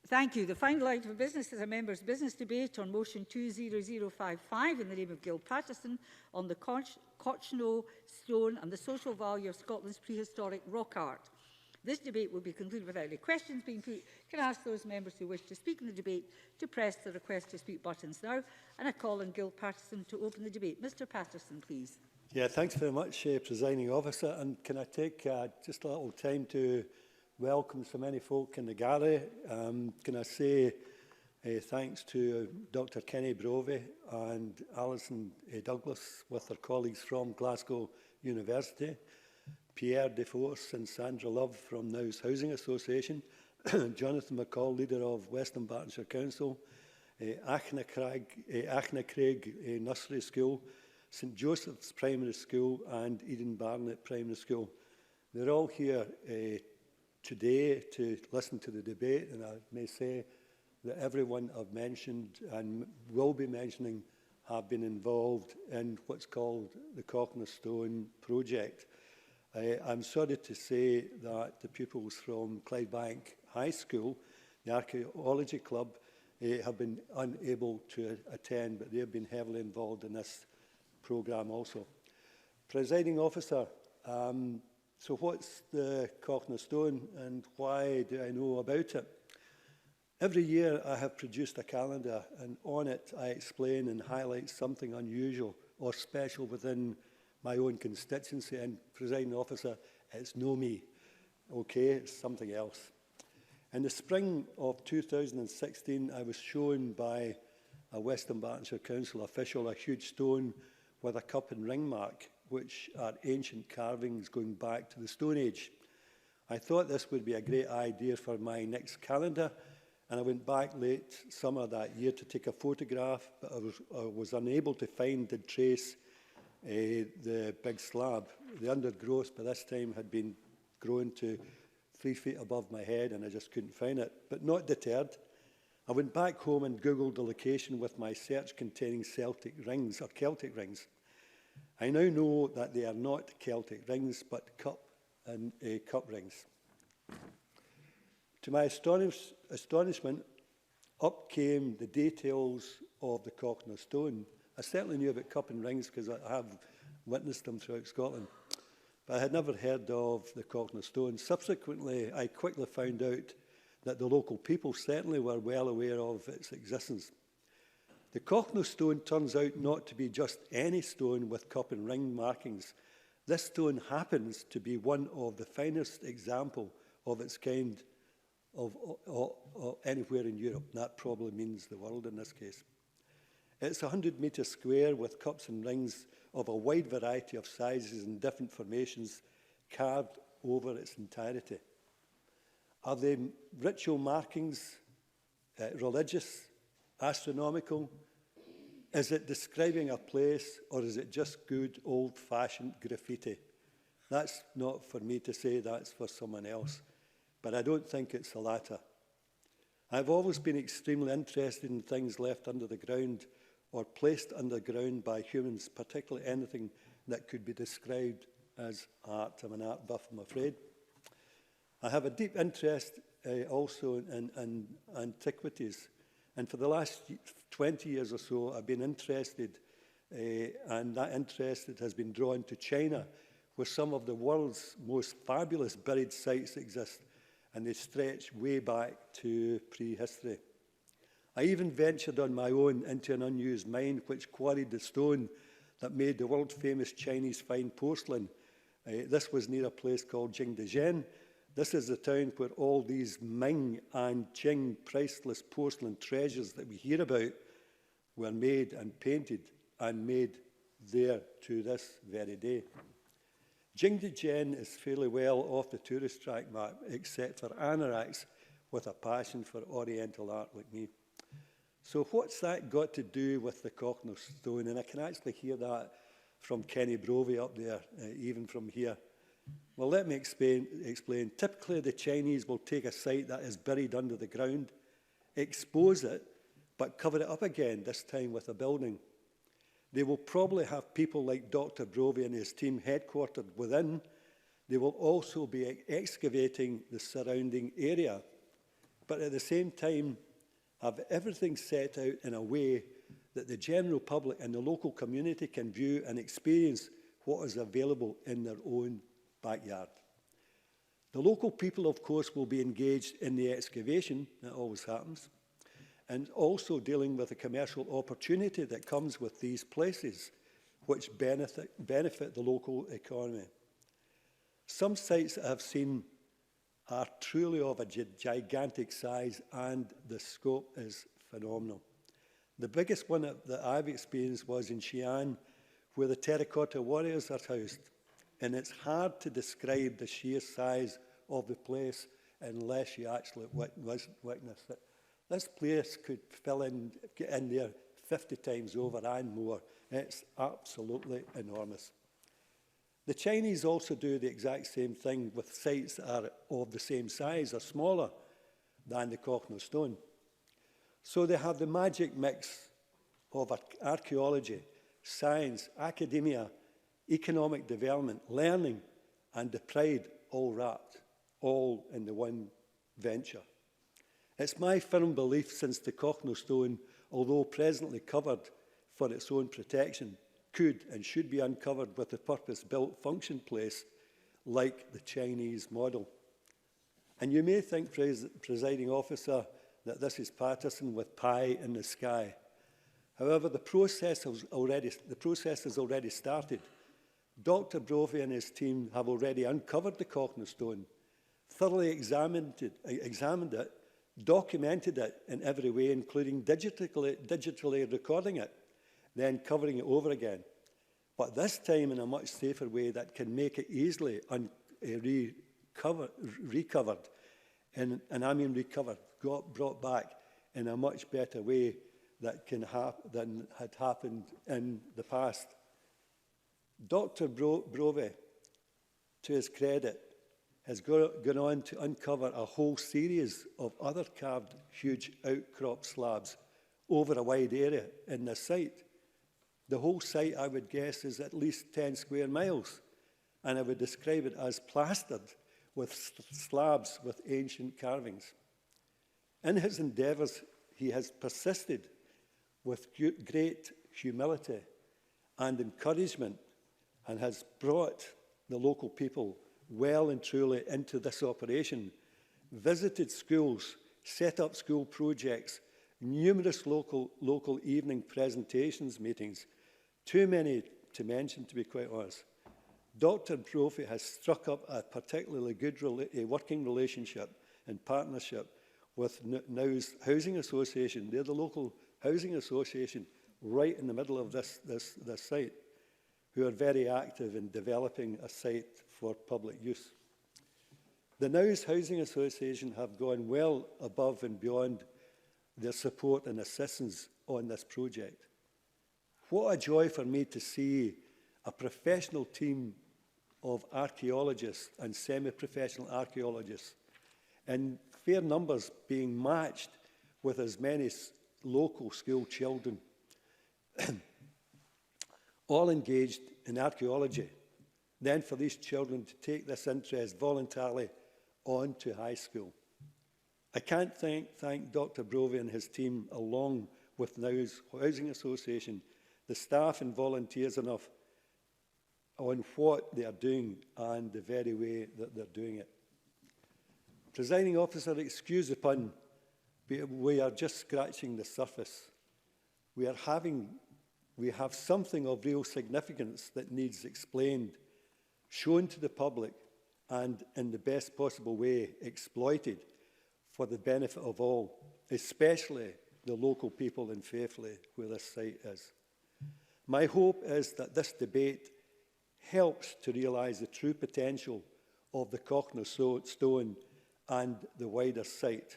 Thank you. The final item of business is a members' business debate on motion 20055 in the name of Gil Patterson on the Cochno stone and the social value of Scotland's prehistoric rock art. This debate will be concluded without any questions being put. Can I ask those members who wish to speak in the debate to press the request to speak buttons now? And I call on Gil Patterson to open the debate. Mr Patterson, please. Yeah, thanks very much, Presiding Officer. And can I take just a little time to welcome so many folk in the gallery? Can I say thanks to Dr Kenny Brovey and Alison Douglas with their colleagues from Glasgow University, Pierre Deforce and Sandra Love from Now's Housing Association, Jonathan McCall, leader of Western Bartonshire Council, Achnacaig Nursery School, St Joseph's Primary School and Eden Barnett Primary School. They're all here today to listen to the debate, and I may say that everyone I've mentioned and will be mentioning have been involved in what's called the Cochno Stone project. I'm sorry to say that the pupils from Clydebank High School, the Archaeology Club, have been unable to attend, but they've been heavily involved in this programme also. Presiding Officer, so what's the Cochno Stone and why do I know about it? Every year I have produced a calendar, and on it I explain and highlight something unusual or special within my own constituency, and Presiding Officer, it's no me, okay, it's something else. In the spring of 2016, I was shown by a Western Bartonshire Council official a huge stone with a cup and ring mark, which are ancient carvings going back to the Stone Age. I thought this would be a great idea for my next calendar, and I went back late summer that year to take a photograph, but I was unable to find and trace the big slab. The undergrowth by this time had been grown to 3 feet above my head, and I just couldn't find it. But not deterred, I went back home and Googled the location with my search containing Celtic rings or Celtic rings. I now know that they are not Celtic rings, but cup rings. To my astonishment, up came the details of the Cochno Stone. I certainly knew about cup and rings because I have witnessed them throughout Scotland, but I had never heard of the Cochno Stone. Subsequently, I quickly found out that the local people certainly were well aware of its existence. The Cochno Stone turns out not to be just any stone with cup and ring markings. This stone happens to be one of the finest examples of its kind of anywhere in Europe. That probably means the world in this case. It's 100 metres square with cups and rings of a wide variety of sizes and different formations carved over its entirety. Are they ritual markings, religious, astronomical? Is it describing a place, or is it just good old-fashioned graffiti? That's not for me to say, that's for someone else. But I don't think it's the latter. I've always been extremely interested in things left under the ground or placed underground by humans, particularly anything that could be described as art. I'm an art buff, I'm afraid. I have a deep interest also in antiquities, and for the last 20 years or so I've been interested, and that interest has been drawn to China, where some of the world's most fabulous buried sites exist, and they stretch way back to prehistory. I even ventured on my own into an unused mine which quarried the stone that made the world-famous Chinese fine porcelain. This was near a place called Jingdezhen. This is the town where all these Ming and Qing priceless porcelain treasures that we hear about were made and painted and made there to this very day. Jingdezhen is fairly well off the tourist track map, except for anoraks with a passion for Oriental art like me. So what's that got to do with the Cochno Stone? And I can actually hear that from Kenny Brovey up there, even from here. Well, let me explain. Typically, the Chinese will take a site that is buried under the ground, expose it, but cover it up again, this time with a building. They will probably have people like Dr. Brovey and his team headquartered within. They will also be excavating the surrounding area. but at the same time have everything set out in a way that the general public and the local community can view and experience what is available in their own backyard. The local people, of course, will be engaged in the excavation, that always happens, and also dealing with the commercial opportunity that comes with these places, which benefit the local economy. Some sites that I've seen are truly of a gigantic size, and the scope is phenomenal. The biggest one that I've experienced was in Xi'an, where the terracotta warriors are housed. And it's hard to describe the sheer size of the place unless you actually witness it. This place could get in there 50 times over and more. It's absolutely enormous. The Chinese also do the exact same thing with sites that are of the same size or smaller than the Cochno stone. So they have the magic mix of archaeology, science, academia, economic development, learning, and the pride all wrapped, all in the one venture. It's my firm belief since the Cochno stone, although presently covered for its own protection, could and should be uncovered with a purpose-built function place like the Chinese model. And you may think, presiding officer, that this is Patterson with pie in the sky. However, the process has already started. Dr. Brovey and his team have already uncovered the Cochno stone, thoroughly examined it, documented it in every way, including digitally recording it, then covering it over again. But this time in a much safer way that can make it easily recovered, and I mean recovered, brought back in a much better way than had happened in the past. Dr. Brovey, to his credit, has gone on to uncover a whole series of other carved huge outcrop slabs over a wide area in this site. The whole site, I would guess, is at least 10 square miles, and I would describe it as plastered with slabs with ancient carvings. In his endeavours, he has persisted with great humility and encouragement, and has brought the local people well and truly into this operation, visited schools, set up school projects, numerous local evening presentations meetings, too many to mention, to be quite honest. Dr. Brophy has struck up a particularly good working relationship and partnership with Now's Housing Association. They're the local housing association right in the middle of this site, who are very active in developing a site for public use. The Now's Housing Association have gone well above and beyond their support and assistance on this project. What a joy for me to see a professional team of archaeologists and semi-professional archaeologists in fair numbers being matched with as many local school children, all engaged in archaeology. Then for these children to take this interest voluntarily on to high school. I can't thank Dr. Brovey and his team, along with Now's Housing Association, the staff and volunteers enough, on what they are doing and the very way that they're doing it. Presiding officer, excuse the pun, we are just scratching the surface. We have something of real significance that needs explained, shown to the public, and in the best possible way exploited for the benefit of all, especially the local people in Fairfleet, where this site is. My hope is that this debate helps to realise the true potential of the Cochno stone and the wider site.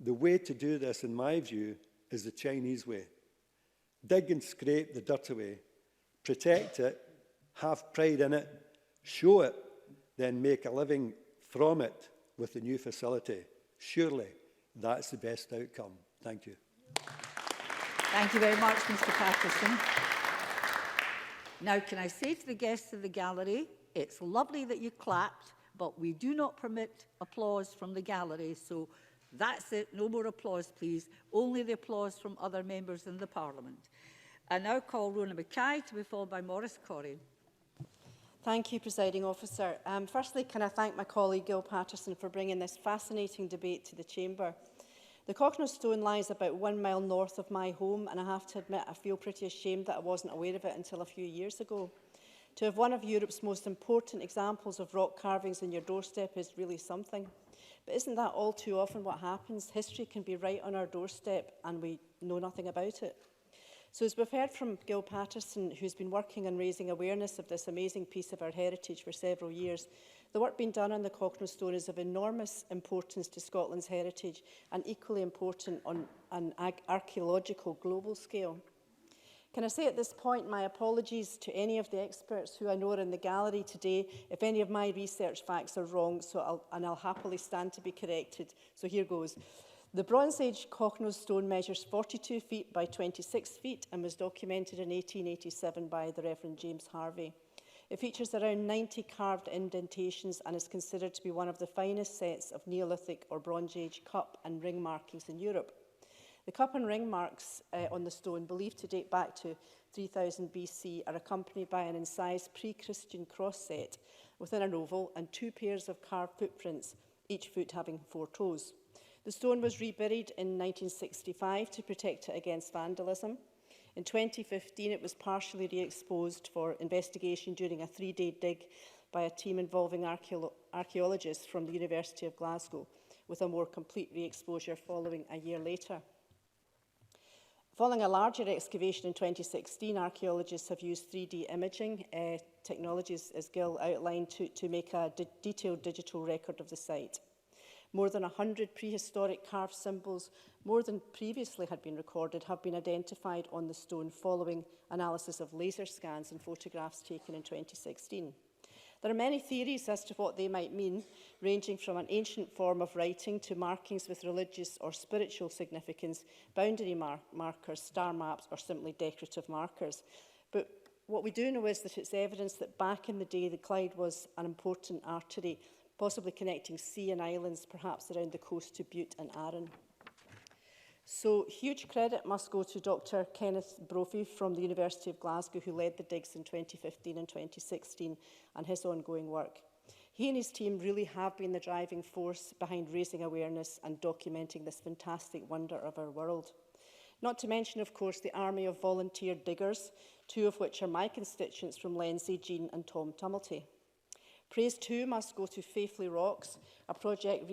The way to do this, in my view, is the Chinese way. Dig and scrape the dirt away, protect it, have pride in it, show it, then make a living from it with the new facility. Surely that's the best outcome. Thank you. Thank you very much, Mr. Patterson. Now, can I say to the guests of the gallery, it's lovely that you clapped, but we do not permit applause from the gallery, so That's it. No more applause, please. Only the applause from other members in the Parliament. I now call Rona Mackay to be followed by Maurice Corrie. Thank you, Presiding Officer. Firstly, can I thank my colleague Gil Patterson for bringing this fascinating debate to the Chamber. The Cochno Stone lies about 1 mile north of my home, and I have to admit I feel pretty ashamed that I wasn't aware of it until a few years ago. To have one of Europe's most important examples of rock carvings on your doorstep is really something. But isn't that all too often what happens? History can be right on our doorstep and we know nothing about it. So as we've heard from Gil Patterson, who's been working on raising awareness of this amazing piece of our heritage for several years, the work being done on the Cochno Stone is of enormous importance to Scotland's heritage and equally important on an archaeological global scale. Can I say at this point my apologies to any of the experts who I know are in the gallery today if any of my research facts are wrong, I'll happily stand to be corrected. So here goes. The Bronze Age Cochno Stone measures 42 feet by 26 feet and was documented in 1887 by the Reverend James Harvey. It features around 90 carved indentations and is considered to be one of the finest sets of Neolithic or Bronze Age cup and ring markings in Europe. The cup and ring marks on the stone, believed to date back to 3000 BC, are accompanied by an incised pre-Christian cross set within an oval and 2 pairs of carved footprints, each foot having 4 toes. The stone was reburied in 1965 to protect it against vandalism. In 2015, it was partially re-exposed for investigation during a 3-day dig by a team involving archaeologists from the University of Glasgow, with a more complete re-exposure following a year later. Following a larger excavation in 2016, archaeologists have used 3D imaging technologies, as Gil outlined, to make a detailed digital record of the site. More than 100 prehistoric carved symbols, more than previously had been recorded, have been identified on the stone following analysis of laser scans and photographs taken in 2016. There are many theories as to what they might mean, ranging from an ancient form of writing to markings with religious or spiritual significance, boundary markers, star maps, or simply decorative markers. But what we do know is that it's evidence that back in the day, the Clyde was an important artery, possibly connecting sea and islands, perhaps around the coast to Bute and Arran. So huge credit must go to Dr. Kenneth Brophy from the University of Glasgow, who led the digs in 2015 and 2016, and his ongoing work. He and his team really have been the driving force behind raising awareness and documenting this fantastic wonder of our world. Not to mention, of course, the army of volunteer diggers, 2 of which are my constituents from Lenzie, Jean and Tom Tumilty. Praise too must go to Faithfully Rocks, a project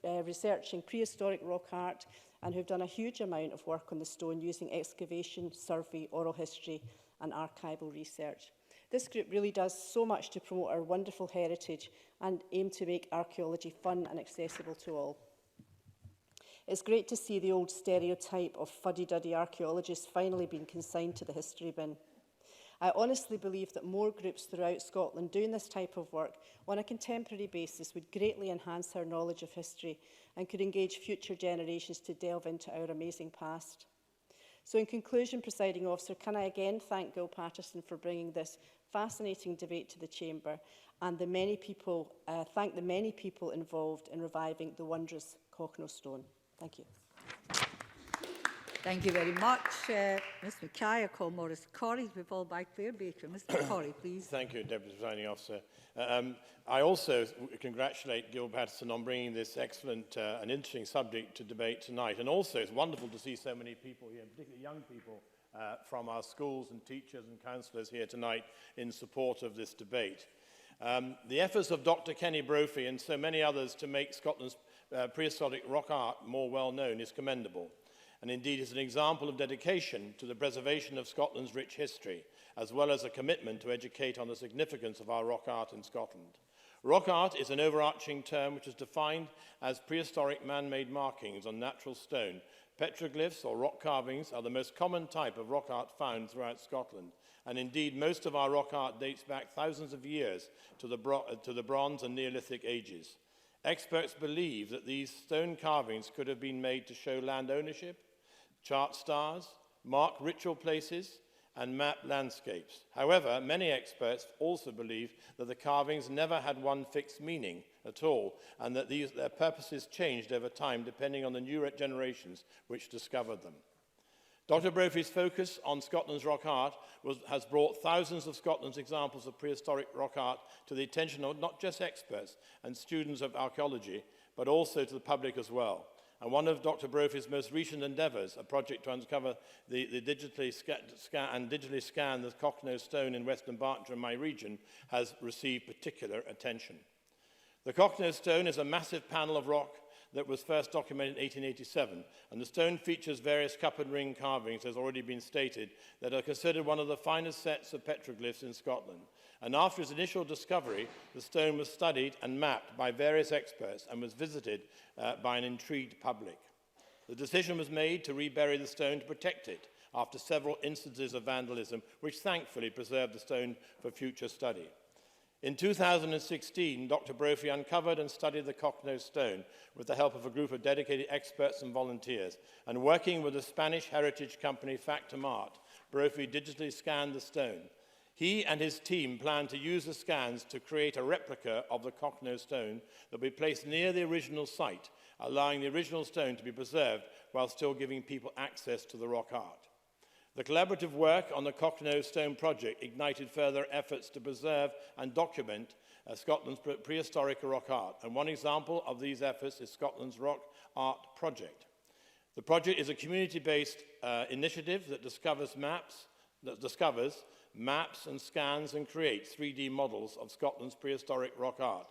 researching prehistoric rock art and who've done a huge amount of work on the stone using excavation, survey, oral history and archival research. This group really does so much to promote our wonderful heritage and aim to make archaeology fun and accessible to all. It's great to see the old stereotype of fuddy-duddy archaeologists finally being consigned to the history bin. I honestly believe that more groups throughout Scotland doing this type of work on a contemporary basis would greatly enhance our knowledge of history and could engage future generations to delve into our amazing past. So in conclusion, Presiding Officer, can I again thank Gil Patterson for bringing this fascinating debate to the Chamber and thank the many people involved in reviving the wondrous Cochno Stone. Thank you. Thank you very much. Ms Mackay, I call Maurice Corrie to be followed by Claire Baker. Mr Corrie, please. Thank you, Deputy Presiding Officer. I also congratulate Gil Patterson on bringing this excellent and interesting subject to debate tonight. And also, it's wonderful to see so many people here, particularly young people from our schools and teachers and councillors here tonight in support of this debate. The efforts of Dr. Kenny Brophy and so many others to make Scotland's prehistoric rock art more well known is commendable. And indeed is an example of dedication to the preservation of Scotland's rich history, as well as a commitment to educate on the significance of our rock art in Scotland. Rock art is an overarching term which is defined as prehistoric man-made markings on natural stone. Petroglyphs or rock carvings are the most common type of rock art found throughout Scotland, and indeed most of our rock art dates back thousands of years to the Bronze and Neolithic ages. Experts believe that these stone carvings could have been made to show land ownership, chart stars, mark ritual places, and map landscapes. However, many experts also believe that the carvings never had one fixed meaning at all, and that their purposes changed over time depending on the new generations which discovered them. Dr. Brophy's focus on Scotland's rock art has brought thousands of Scotland's examples of prehistoric rock art to the attention of not just experts and students of archaeology, but also to the public as well. And one of Dr. Brophy's most recent endeavours, a project to uncover the digitally scan the Cochno stone in Western Berkshire, my region, has received particular attention. The Cochno stone is a massive panel of rock that was first documented in 1887, and the stone features various cup and ring carvings, as already been stated, that are considered one of the finest sets of petroglyphs in Scotland. And after its initial discovery, the stone was studied and mapped by various experts and was visited by an intrigued public. The decision was made to rebury the stone to protect it after several instances of vandalism, which thankfully preserved the stone for future study. In 2016, Dr. Brophy uncovered and studied the Cochno stone with the help of a group of dedicated experts and volunteers, and working with the Spanish heritage company Factum Art, Brophy digitally scanned the stone. He and his team plan to use the scans to create a replica of the Cochno stone that will be placed near the original site, allowing the original stone to be preserved while still giving people access to the rock art. The collaborative work on the Cochno stone project ignited further efforts to preserve and document Scotland's prehistoric rock art, and one example of these efforts is Scotland's Rock Art Project. The project is a community-based initiative that discovers maps and scans and creates 3D models of Scotland's prehistoric rock art.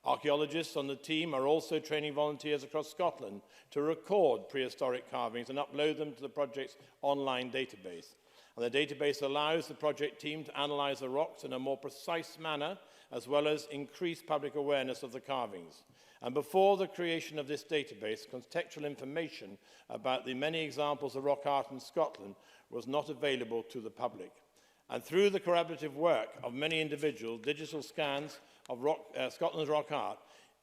Archaeologists on the team are also training volunteers across Scotland to record prehistoric carvings and upload them to the project's online database. And the database allows the project team to analyze the rocks in a more precise manner, as well as increase public awareness of the carvings. And before the creation of this database, contextual information about the many examples of rock art in Scotland was not available to the public. And through the collaborative work of many individuals, digital scans of Scotland's rock art,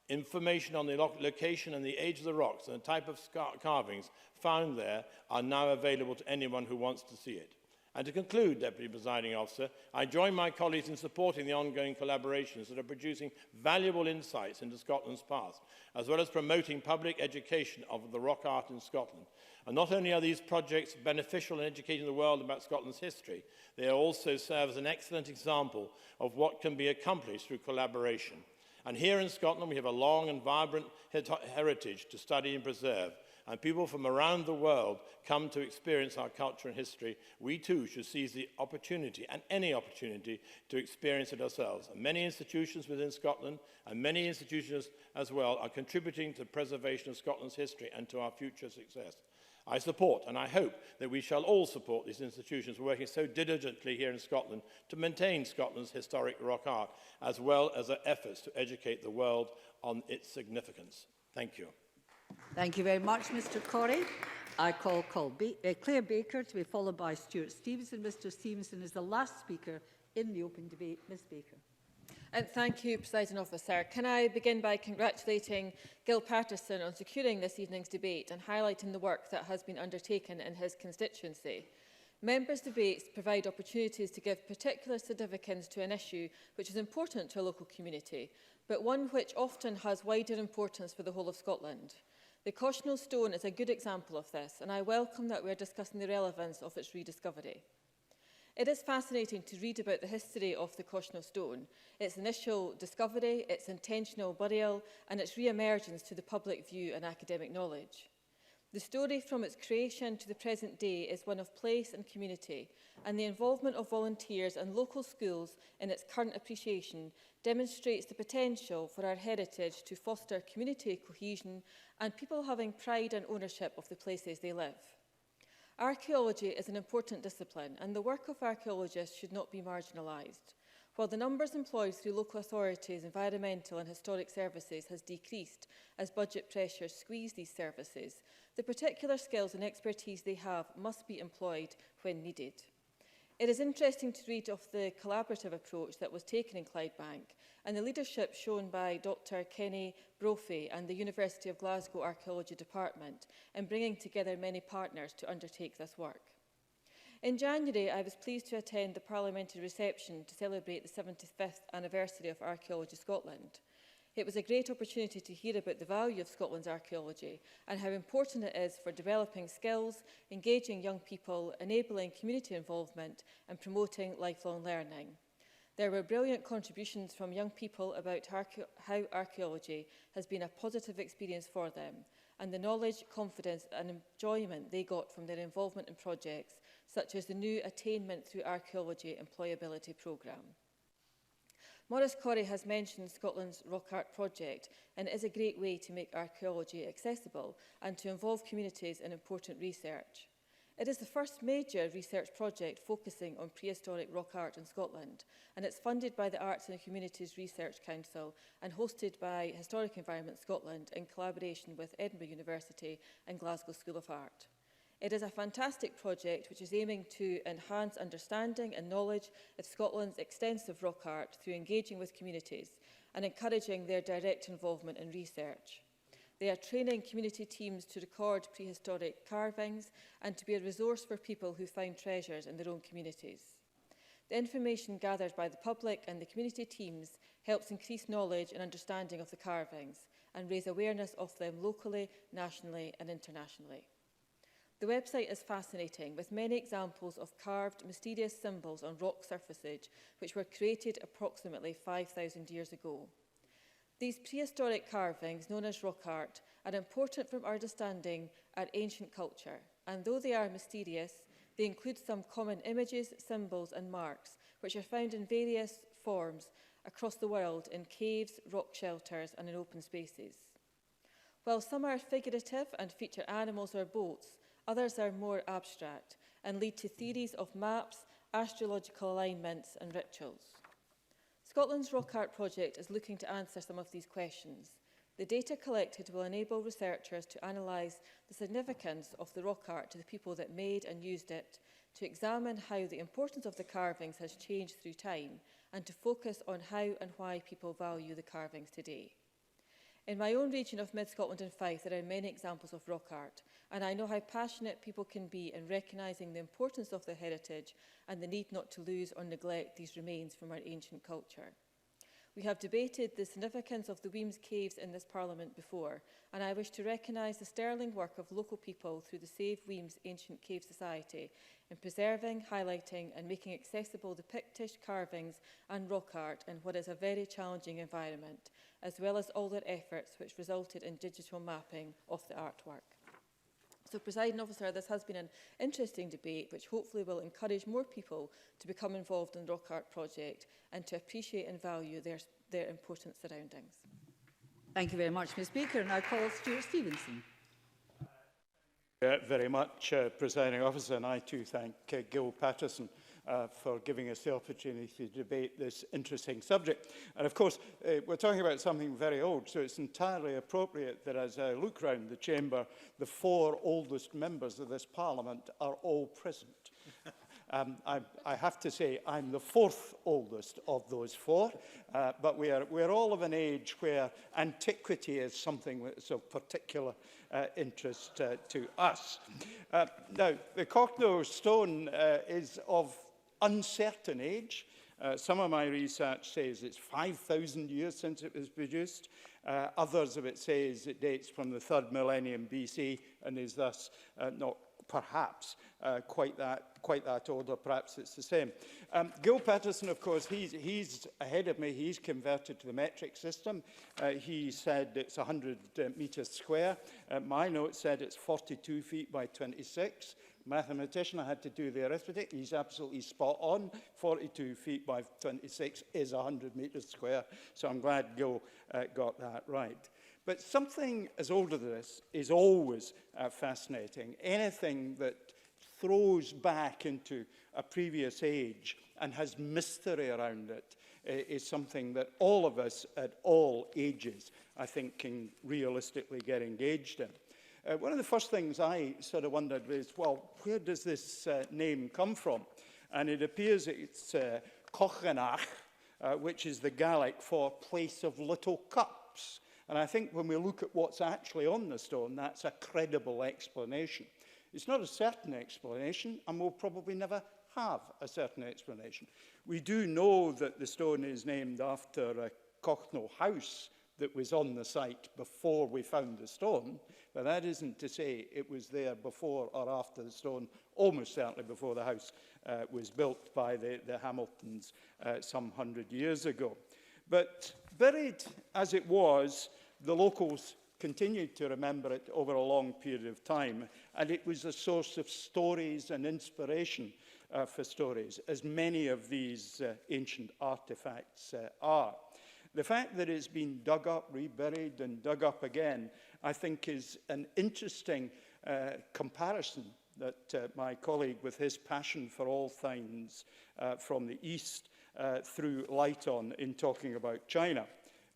information on the location and the age of the rocks and the type of carvings found there are now available to anyone who wants to see it. And to conclude, Deputy Presiding Officer, I join my colleagues in supporting the ongoing collaborations that are producing valuable insights into Scotland's past, as well as promoting public education of the rock art in Scotland. And not only are these projects beneficial in educating the world about Scotland's history, they also serve as an excellent example of what can be accomplished through collaboration. And here in Scotland, we have a long and vibrant heritage to study and preserve, and people from around the world come to experience our culture and history. We too should seize the opportunity, and any opportunity, to experience it ourselves. And many institutions within Scotland, and many institutions as well, are contributing to the preservation of Scotland's history and to our future success. I support, and I hope that we shall all support these institutions working so diligently here in Scotland to maintain Scotland's historic rock art, as well as our efforts to educate the world on its significance. Thank you. Thank you very much, Mr. Corrie. I call Claire Baker to be followed by Stuart Stevenson. Mr. Stevenson is the last speaker in the open debate. Ms. Baker. Thank you, Presiding Officer. Can I begin by congratulating Gil Patterson on securing this evening's debate and highlighting the work that has been undertaken in his constituency. Members' debates provide opportunities to give particular significance to an issue which is important to a local community, but one which often has wider importance for the whole of Scotland. The Cochno stone is a good example of this, and I welcome that we are discussing the relevance of its rediscovery. It is fascinating to read about the history of the Cochno stone, its initial discovery, its intentional burial, and its re-emergence to the public view and academic knowledge. The story from its creation to the present day is one of place and community, and the involvement of volunteers and local schools in its current appreciation demonstrates the potential for our heritage to foster community cohesion and people having pride and ownership of the places they live. Archaeology is an important discipline, and the work of archaeologists should not be marginalised. While the numbers employed through local authorities, environmental and historic services has decreased as budget pressures squeeze these services, the particular skills and expertise they have must be employed when needed. It is interesting to read of the collaborative approach that was taken in Clydebank and the leadership shown by Dr. Kenny Brophy and the University of Glasgow Archaeology Department in bringing together many partners to undertake this work. In January, I was pleased to attend the parliamentary reception to celebrate the 75th anniversary of Archaeology Scotland. It was a great opportunity to hear about the value of Scotland's archaeology and how important it is for developing skills, engaging young people, enabling community involvement and promoting lifelong learning. There were brilliant contributions from young people about how archaeology has been a positive experience for them, and the knowledge, confidence and enjoyment they got from their involvement in projects such as the new Attainment Through Archaeology Employability Programme. Maurice Corrie has mentioned Scotland's Rock Art project, and it is a great way to make archaeology accessible and to involve communities in important research. It is the first major research project focusing on prehistoric rock art in Scotland, and it's funded by the Arts and Communities Research Council and hosted by Historic Environment Scotland in collaboration with Edinburgh University and Glasgow School of Art. It is a fantastic project which is aiming to enhance understanding and knowledge of Scotland's extensive rock art through engaging with communities and encouraging their direct involvement in research. They are training community teams to record prehistoric carvings and to be a resource for people who find treasures in their own communities. The information gathered by the public and the community teams helps increase knowledge and understanding of the carvings and raise awareness of them locally, nationally and internationally. The website is fascinating, with many examples of carved, mysterious symbols on rock surfaces which were created approximately 5,000 years ago. These prehistoric carvings, known as rock art, are important from our understanding our ancient culture, and though they are mysterious, they include some common images, symbols and marks, which are found in various forms across the world in caves, rock shelters and in open spaces. While some are figurative and feature animals or boats, others are more abstract and lead to theories of maps, astrological alignments and rituals. Scotland's Rock Art project is looking to answer some of these questions. The data collected will enable researchers to analyse the significance of the rock art to the people that made and used it, to examine how the importance of the carvings has changed through time, and to focus on how and why people value the carvings today. In my own region of Mid-Scotland and Fife, there are many examples of rock art, and I know how passionate people can be in recognising the importance of their heritage and the need not to lose or neglect these remains from our ancient culture. We have debated the significance of the Weems Caves in this Parliament before, and I wish to recognise the sterling work of local people through the Save Weems Ancient Cave Society in preserving, highlighting and making accessible the Pictish carvings and rock art in what is a very challenging environment, as well as all their efforts which resulted in digital mapping of the artwork. So, Presiding Officer, this has been an interesting debate which hopefully will encourage more people to become involved in the Rock Art project and to appreciate and value their important surroundings. Thank you very much, Ms Baker. And I call Stuart Stevenson. Very much, Presiding Officer, and I too thank Gil Patterson for giving us the opportunity to debate this interesting subject. And of course, we're talking about something very old, so it's entirely appropriate that as I look round the chamber, the 4 oldest members of this Parliament are all present. I have to say I'm the 4th oldest of those 4, but we're all of an age where antiquity is something that's of particular interest to us. Now, the Cochno stone is of uncertain age. Some of my research says it's 5,000 years since it was produced. Others of it says it dates from the 3rd millennium BC and is thus not perhaps quite that old, or perhaps it's the same. Gil Patterson, of course, he's ahead of me. He's converted to the metric system. He said it's 100 metres square. My note said it's 42 feet by 26. Mathematician, I had to do the arithmetic. He's absolutely spot on. 42 feet by 26 is 100 metres square. So I'm glad Gil got that right. But something as old as this is always fascinating. Anything that throws back into a previous age and has mystery around it is something that all of us at all ages, I think, can realistically get engaged in. One of the first things I sort of wondered was, well, where does this name come from? And it appears it's Cochno, which is the Gaelic for place of little cups. And I think when we look at what's actually on the stone, that's a credible explanation. It's not a certain explanation, and we'll probably never have a certain explanation. We do know that the stone is named after a Cochno house that was on the site before we found the stone, but that isn't to say it was there before or after the stone, almost certainly before the house was built by the Hamiltons some 100 years ago. But buried as it was, the locals continued to remember it over a long period of time, and it was a source of stories and inspiration for stories, as many of these ancient artifacts are. The fact that it's been dug up, reburied, and dug up again, I think is an interesting comparison that my colleague, with his passion for all things from the East, threw light on in talking about China.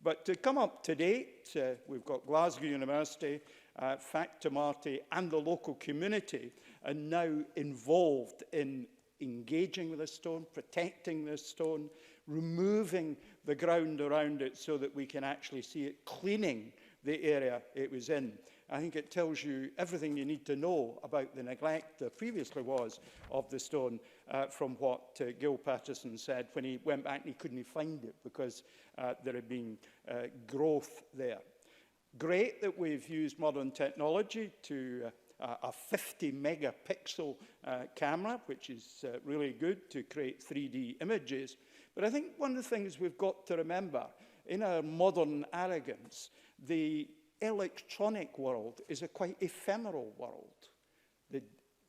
But to come up to date, we've got Glasgow University, Factamarty, and the local community are now involved in engaging with this stone, protecting this stone, removing the ground around it so that we can actually see it, cleaning the area it was in. I think it tells you everything you need to know about the neglect there previously was of the stone from what Gil Patterson said when he went back and he couldn't find it because there had been growth there. Great that we've used modern technology to a 50 megapixel camera, which is really good to create 3D images. But I think one of the things we've got to remember, in our modern arrogance, the electronic world is a quite ephemeral world. The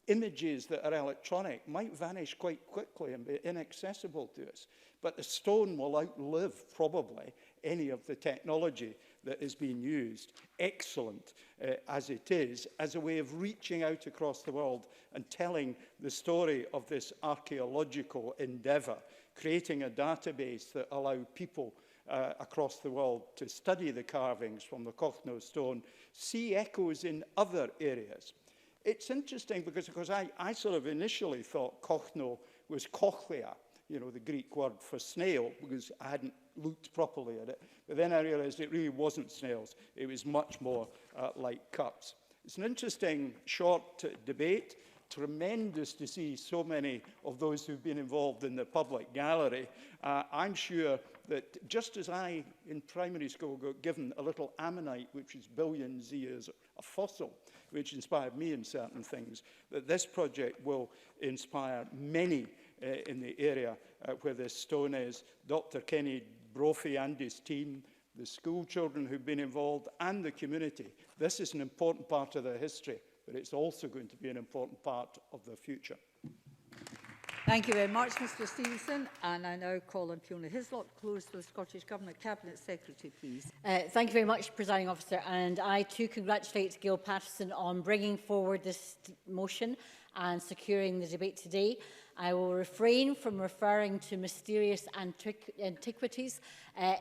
images that are electronic might vanish quite quickly and be inaccessible to us. But the stone will outlive, probably, any of the technology that is being used, excellent as it is, as a way of reaching out across the world and telling the story of this archaeological endeavour, creating a database that allows people across the world to study the carvings from the Cochno stone, see echoes in other areas. It's interesting because I sort of initially thought Cochno was cochlea, you know, the Greek word for snail, because I hadn't looked properly at it. But then I realized it really wasn't snails. It was much more like cups. It's an interesting short debate. Tremendous to see so many of those who've been involved in the public gallery. I'm sure that just as I, in primary school, got given a little ammonite, which is billions of years, a fossil, which inspired me in certain things, that this project will inspire many in the area where this stone is. Dr. Kenny Brophy and his team, the school children who've been involved, and the community. This is an important part of their history, but it's also going to be an important part of their future. Thank you very much, Mr Stevenson. And I now call on Fiona Hislop, close to the Scottish Government Cabinet Secretary, please. Thank you very much, Presiding Officer. And I too congratulate Gil Patterson on bringing forward this motion and securing the debate today. I will refrain from referring to mysterious antiquities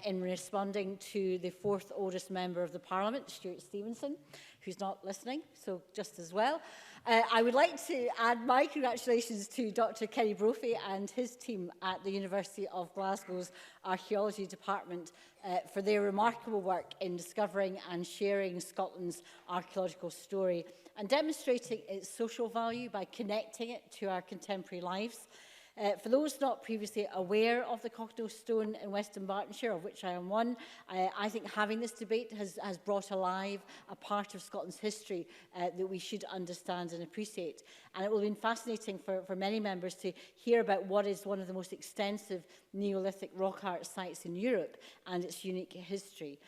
in responding to the fourth oldest member of the Parliament, Stuart Stevenson, who's not listening, so just as well. I would like to add my congratulations to Dr. Kenny Brophy and his team at the University of Glasgow's Archaeology Department for their remarkable work in discovering and sharing Scotland's archaeological story and demonstrating its social value by connecting it to our contemporary lives. For those not previously aware of the Cochno stone in Western Bartonshire, of which I am one, I think having this debate has brought alive a part of Scotland's history that we should understand and appreciate. And it will be fascinating for many members to hear about what is one of the most extensive Neolithic rock art sites in Europe and its unique history.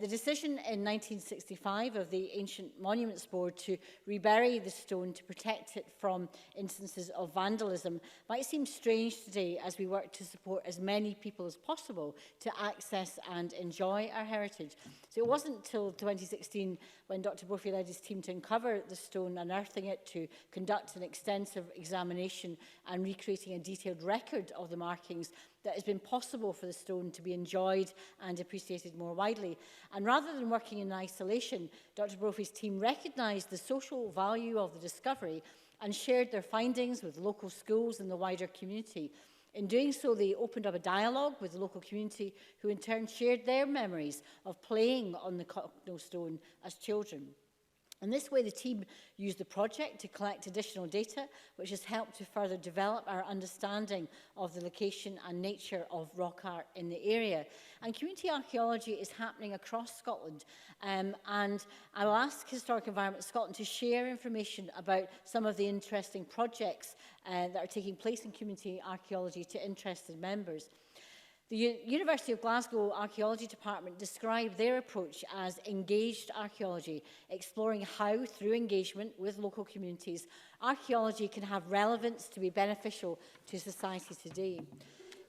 The decision in 1965 of the Ancient Monuments Board to rebury the stone to protect it from instances of vandalism might seem strange today as we work to support as many people as possible to access and enjoy our heritage. So it wasn't until 2016 when Dr. Brophy led his team to uncover the stone, unearthing it, to conduct an extensive examination and recreating a detailed record of the markings that has been possible for the stone to be enjoyed and appreciated more widely. And rather than working in isolation, Dr. Brophy's team recognised the social value of the discovery and shared their findings with local schools and the wider community. In doing so, they opened up a dialogue with the local community, who in turn shared their memories of playing on the Cochno stone as children. In this way, the team used the project to collect additional data, which has helped to further develop our understanding of the location and nature of rock art in the area. And community archaeology is happening across Scotland. And I will ask Historic Environment Scotland to share information about some of the interesting projects that are taking place in community archaeology to interested members. The University of Glasgow Archaeology Department described their approach as engaged archaeology, exploring how, through engagement with local communities, archaeology can have relevance to be beneficial to society today.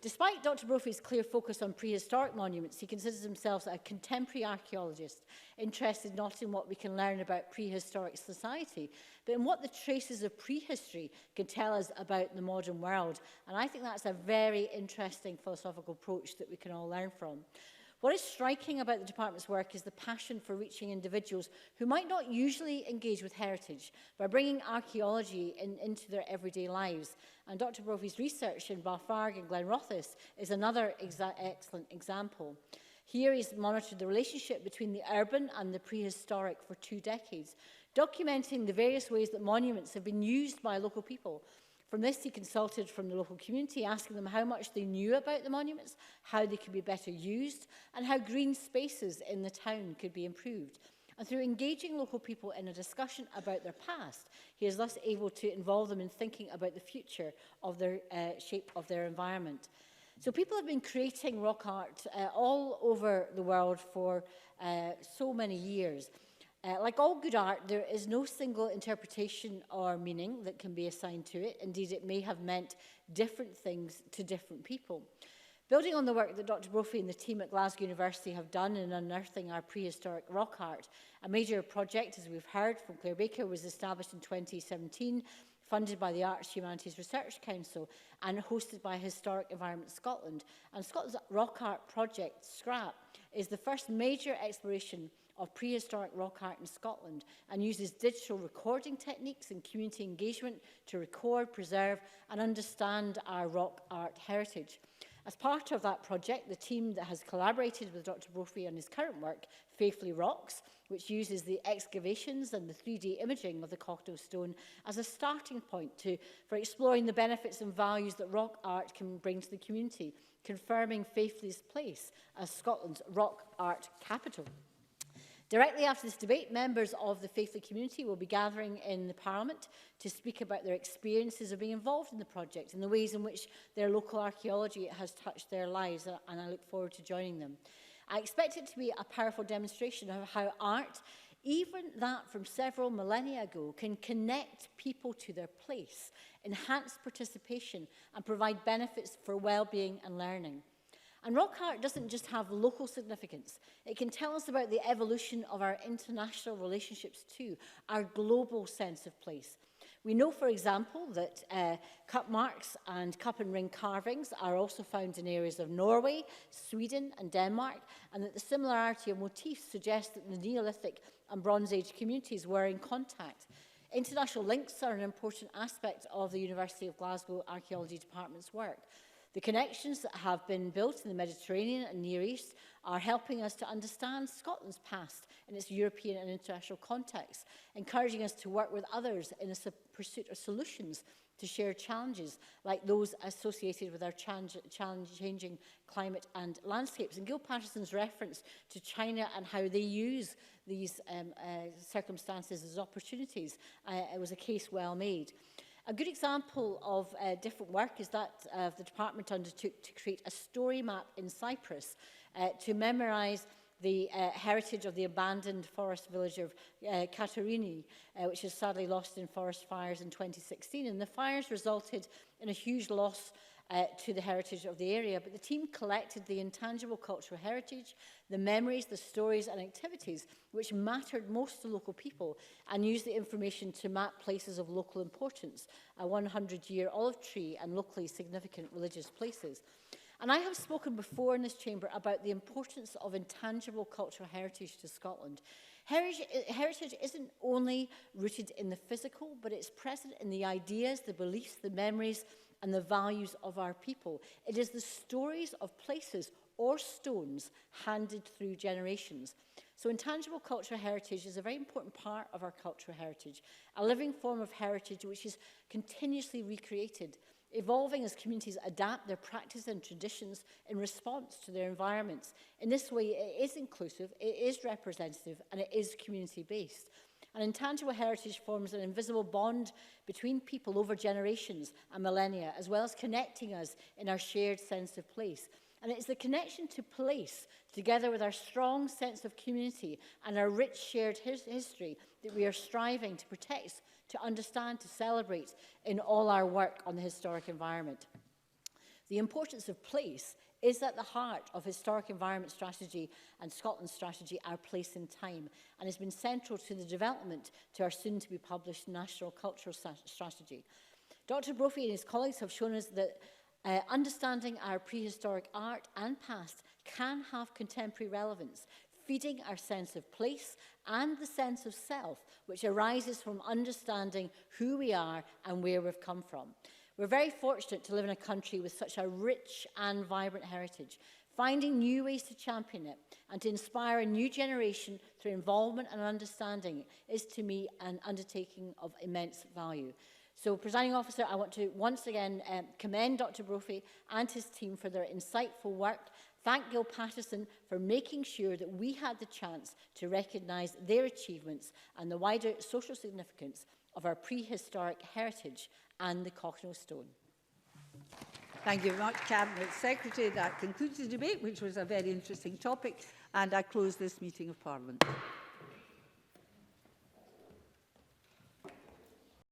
Despite Dr. Brophy's clear focus on prehistoric monuments, he considers himself a contemporary archaeologist, interested not in what we can learn about prehistoric society, but in what the traces of prehistory can tell us about the modern world. And I think that's a very interesting philosophical approach that we can all learn from. What is striking about the department's work is the passion for reaching individuals who might not usually engage with heritage by bringing archaeology into their everyday lives. And Dr. Brophy's research in Balfarg and Glenrothes is another excellent example. Here he's monitored the relationship between the urban and the prehistoric for 2 decades, documenting the various ways that monuments have been used by local people. From this, he consulted from the local community, asking them how much they knew about the monuments, how they could be better used, and how green spaces in the town could be improved. And through engaging local people in a discussion about their past, he is thus able to involve them in thinking about the future of their shape of their environment. So people have been creating rock art all over the world for so many years. Like all good art, there is no single interpretation or meaning that can be assigned to it. Indeed, it may have meant different things to different people. Building on the work that Dr. Brophy and the team at Glasgow University have done in unearthing our prehistoric rock art, a major project, as we've heard from Claire Baker, was established in 2017, funded by the Arts Humanities Research Council and hosted by Historic Environment Scotland. And Scotland's rock art project, SCRAP, is the first major exploration of prehistoric rock art in Scotland and uses digital recording techniques and community engagement to record, preserve and understand our rock art heritage. As part of that project, the team that has collaborated with Dr. Brophy on his current work, Faithfully Rocks, which uses the excavations and the 3D imaging of the Cochno stone as a starting point for exploring the benefits and values that rock art can bring to the community, confirming Faithfully's place as Scotland's rock art capital. Directly after this debate, members of the Faithfully community will be gathering in the Parliament to speak about their experiences of being involved in the project and the ways in which their local archaeology has touched their lives, and I look forward to joining them. I expect it to be a powerful demonstration of how art, even that from several millennia ago, can connect people to their place, enhance participation and provide benefits for well-being and learning. And rock art doesn't just have local significance. It can tell us about the evolution of our international relationships too, our global sense of place. We know, for example, that cup marks and cup and ring carvings are also found in areas of Norway, Sweden and Denmark, and that the similarity of motifs suggests that the Neolithic and Bronze Age communities were in contact. International links are an important aspect of the University of Glasgow Archaeology Department's work. The connections that have been built in the Mediterranean and Near East are helping us to understand Scotland's past in its European and international context, encouraging us to work with others in the pursuit of solutions to shared challenges like those associated with our changing climate and landscapes. And Gil Patterson's reference to China and how they use these circumstances as opportunities was a case well made. A good example of different work is that the department undertook to create a story map in Cyprus to memorise the heritage of the abandoned forest village of Katerini, which is sadly lost in forest fires in 2016. And the fires resulted in a huge loss to the heritage of the area, but the team collected the intangible cultural heritage, the memories, the stories and activities which mattered most to local people, and used the information to map places of local importance, a 100-year olive tree and locally significant religious places. And I have spoken before in this chamber about the importance of intangible cultural heritage to Scotland. Heritage isn't only rooted in the physical, but it's present in the ideas, the beliefs, the memories, and the values of our people. It is the stories of places or stones handed through generations. So intangible cultural heritage is a very important part of our cultural heritage, a living form of heritage which is continuously recreated, evolving as communities adapt their practices and traditions in response to their environments. In this way, it is inclusive, it is representative, and it is community-based. And intangible heritage forms an invisible bond between people over generations and millennia, as well as connecting us in our shared sense of place. And it's the connection to place, together with our strong sense of community and our rich shared history, that we are striving to protect, to understand, to celebrate in all our work on the historic environment. The importance of place is at the heart of historic environment strategy and Scotland's strategy, Our Place in Time, and has been central to the development to our soon-to-be published National Cultural Strategy. Dr. Brophy and his colleagues have shown us that understanding our prehistoric art and past can have contemporary relevance, feeding our sense of place and the sense of self, which arises from understanding who we are and where we've come from. We're very fortunate to live in a country with such a rich and vibrant heritage. Finding new ways to champion it and to inspire a new generation through involvement and understanding is, to me, an undertaking of immense value. So, Presiding Officer, I want to once again commend Dr. Brophy and his team for their insightful work. Thank Gil Patterson for making sure that we had the chance to recognise their achievements and the wider social significance of our prehistoric heritage and the Cochno stone. Thank you very much, Cabinet Secretary. That concludes the debate, which was a very interesting topic, and I close this meeting of Parliament.